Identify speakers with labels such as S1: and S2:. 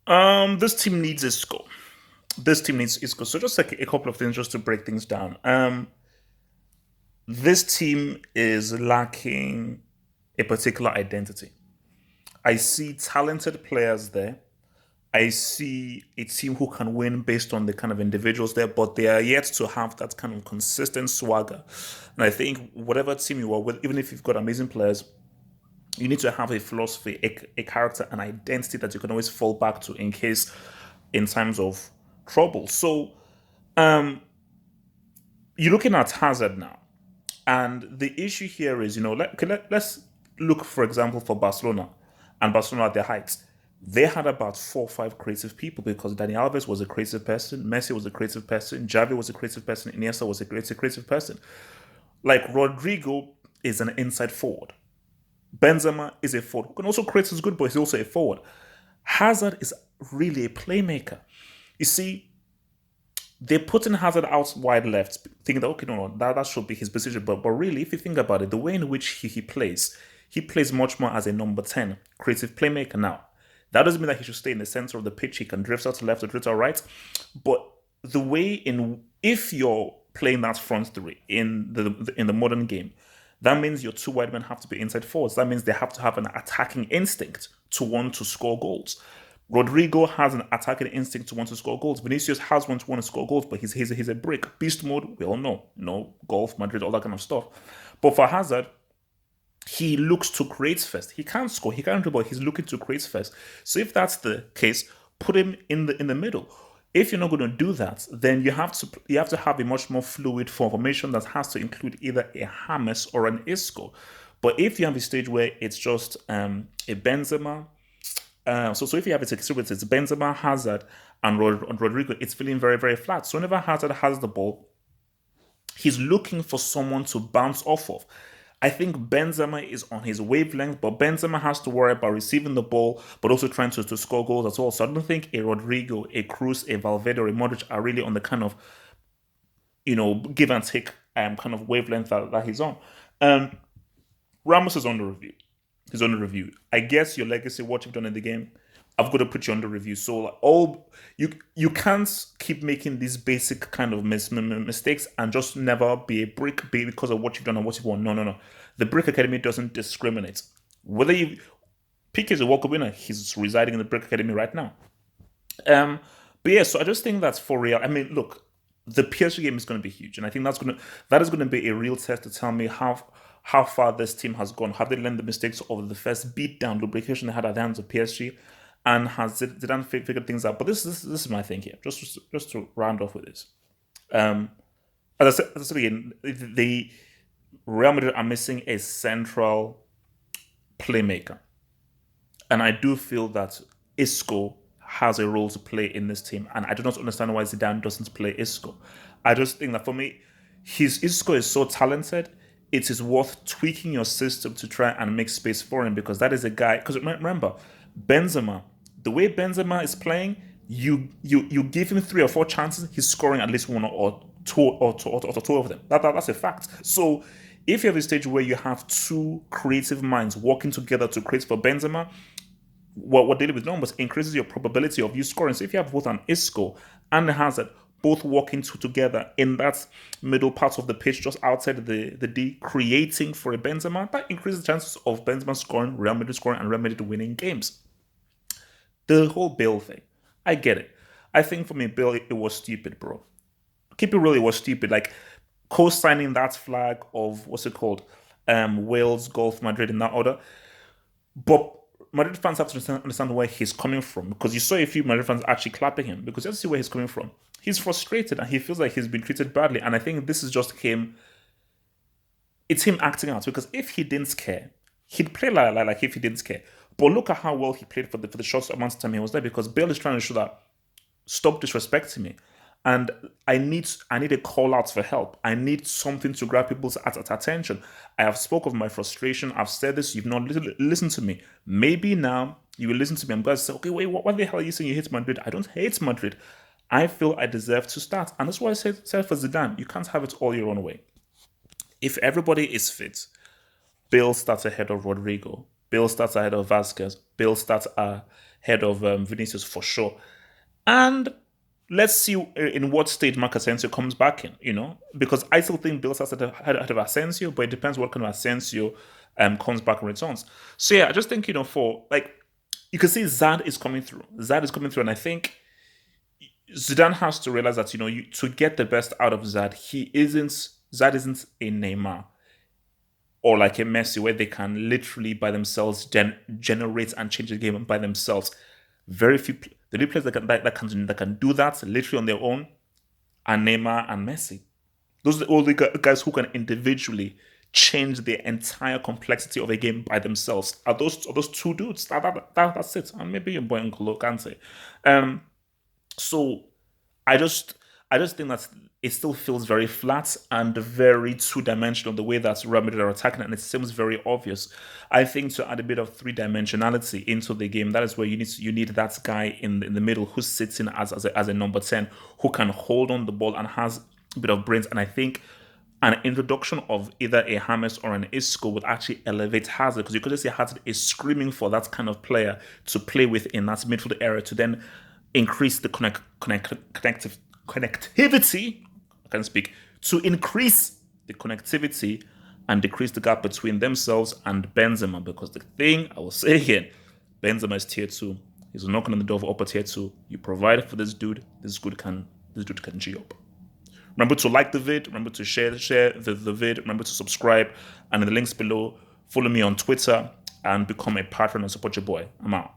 S1: This team needs Isco. This team needs Isco. So just like a couple of things just to break things down. This team is lacking a particular identity. I see talented players there. I see a team who can win based on the kind of individuals there, but they are yet to have that kind of consistent swagger. And I think whatever team you are with, even if you've got amazing players, you need to have a philosophy, a character, an identity that you can always fall back to in case, in times of trouble. So um, you're looking at Hazard now, and the issue here is, let's look, for example, for Barcelona and Barcelona at their heights. They had about 4 or 5 creative people because Dani Alves was a creative person, Messi was a creative person, Javi was a creative person, Iniesta was a creative person. Like Rodrigo is an inside forward. Benzema is a forward who can also create his good, but he's also a forward. Hazard is really a playmaker. You see, they're putting Hazard out wide left, thinking that okay, no, that should be his position. But really, if you think about it, the way in which he plays much more as a number 10, creative playmaker now. That doesn't mean that he should stay in the center of the pitch. He can drift out to left or drift out right. But the way in if you're playing that front three in the modern game, that means your two wide men have to be inside forwards. That means they have to have an attacking instinct to want to score goals. Rodrigo has an attacking instinct to want to score goals. Vinicius has one to want to score goals, but he's a brick. Beast mode, we all know. Golf, Madrid, all that kind of stuff. But for Hazard, he looks to create first. He can't score, he can't dribble, he's looking to create first. So if that's the case, put him in the middle. If you're not going to do that, then you have to have a much more fluid formation that has to include either a James or an Isco. But if you have a stage where it's just a Benzema, so if you have a situation, it's Benzema, Hazard, and Rodrigo, it's feeling very very flat. So whenever Hazard has the ball, he's looking for someone to bounce off of. I think Benzema is on his wavelength, but Benzema has to worry about receiving the ball, but also trying to score goals as well. So I don't think a Rodrigo, a Cruz, a Valverde, or a Modric are really on the kind of give and take kind of wavelength that he's on. Um, Ramos is on the review. He's on the review. I guess your legacy, what you've done in the game, I've got to put you on the review. So like, all you can't keep making these basic kind of mistakes and just never be a brick because of what you've done and what you've won. No, no, no. The Brick Academy doesn't discriminate. Whether you Pique is a World Cup winner, he's residing in the Brick Academy right now. Um, but yeah, so I just think that's for real. I mean, look, the PSG game is going to be huge, and I think that is going to be a real test to tell me how far this team has gone. Have they learned the mistakes of the first beatdown lubrication they had at the hands of PSG, and has Zidane figured things out? But this is my thing here. Just to round off with this. Um, as I said again, the Real Madrid are missing a central playmaker. And I do feel that Isco has a role to play in this team. And I do not understand why Zidane doesn't play Isco. I just think that for me, his Isco is so talented, it is worth tweaking your system to try and make space for him because that is a guy. Because remember, Benzema, the way Benzema is playing, you give him 3 or 4 chances, he's scoring at least one or two of them. That's a fact. So if you have a stage where you have two creative minds working together to create for Benzema, what David was doing was increases your probability of you scoring. So if you have both an Isco and a Hazard both working together in that middle part of the pitch, just outside the D, creating for a Benzema, that increases the chances of Benzema scoring, Real Madrid scoring, and Real Madrid winning games. The whole Bale thing, I get it. I think for me, Bale, it was stupid, bro. Keep it real, it was stupid. Like co-signing that flag of what's it called, Wales, Golf, Madrid in that order. But Madrid fans have to understand where he's coming from because you saw a few Madrid fans actually clapping him because you have to see where he's coming from. He's frustrated and he feels like he's been treated badly. And I think this is just him. It's him acting out because if he didn't care, he'd play like if he didn't care. But look at how well he played for the short amount of time he was there because Bale is trying to show that stop disrespecting me. And I need a call out for help. I need something to grab people's attention. I have spoke of my frustration. I've said this. You've not listened to me. Maybe now you will listen to me. I'm going to say, okay, wait, what the hell are you saying? You hate Madrid? I don't hate Madrid. I feel I deserve to start, and that's why I said for Zidane, you can't have it all your own way. If everybody is fit, Bill starts ahead of Rodrigo. Bill starts ahead of Vasquez. Bill starts ahead of Vinicius for sure. And let's see in what state Marc Asensio comes back in, because I still think Bielsa has ahead of Asensio, but it depends what kind of Asensio comes back and returns. So yeah, I just think, for like, you can see Zad is coming through. Zad is coming through, and I think Zidane has to realize that, to get the best out of Zad, Zad isn't a Neymar or like a Messi where they can literally by themselves generate and change the game by themselves. Very few the only players that can do that literally on their own are Neymar and Messi. Those are the only guys who can individually change the entire complexity of a game by themselves. Are those two dudes? That's it. And maybe your boy N'Golo Kante. So I just I just think that it still feels very flat and very two-dimensional the way that Real Madrid are attacking it, and it seems very obvious. I think to add a bit of three-dimensionality into the game, that is where you need that guy in the middle who sits in as a number 10 who can hold on the ball and has a bit of brains. And I think an introduction of either a James or an Isco would actually elevate Hazard, because you could just see Hazard is screaming for that kind of player to play with in that midfield area to then increase the connectivity. I can speak to increase the connectivity and decrease the gap between themselves and Benzema. Because the thing I will say here, Benzema is tier 2. He's knocking on the door of upper tier 2. You provide for this dude, this dude can G up. Remember to like the vid. Remember to share the vid. Remember to subscribe. And in the links below, follow me on Twitter and become a patron and support your boy. I'm out.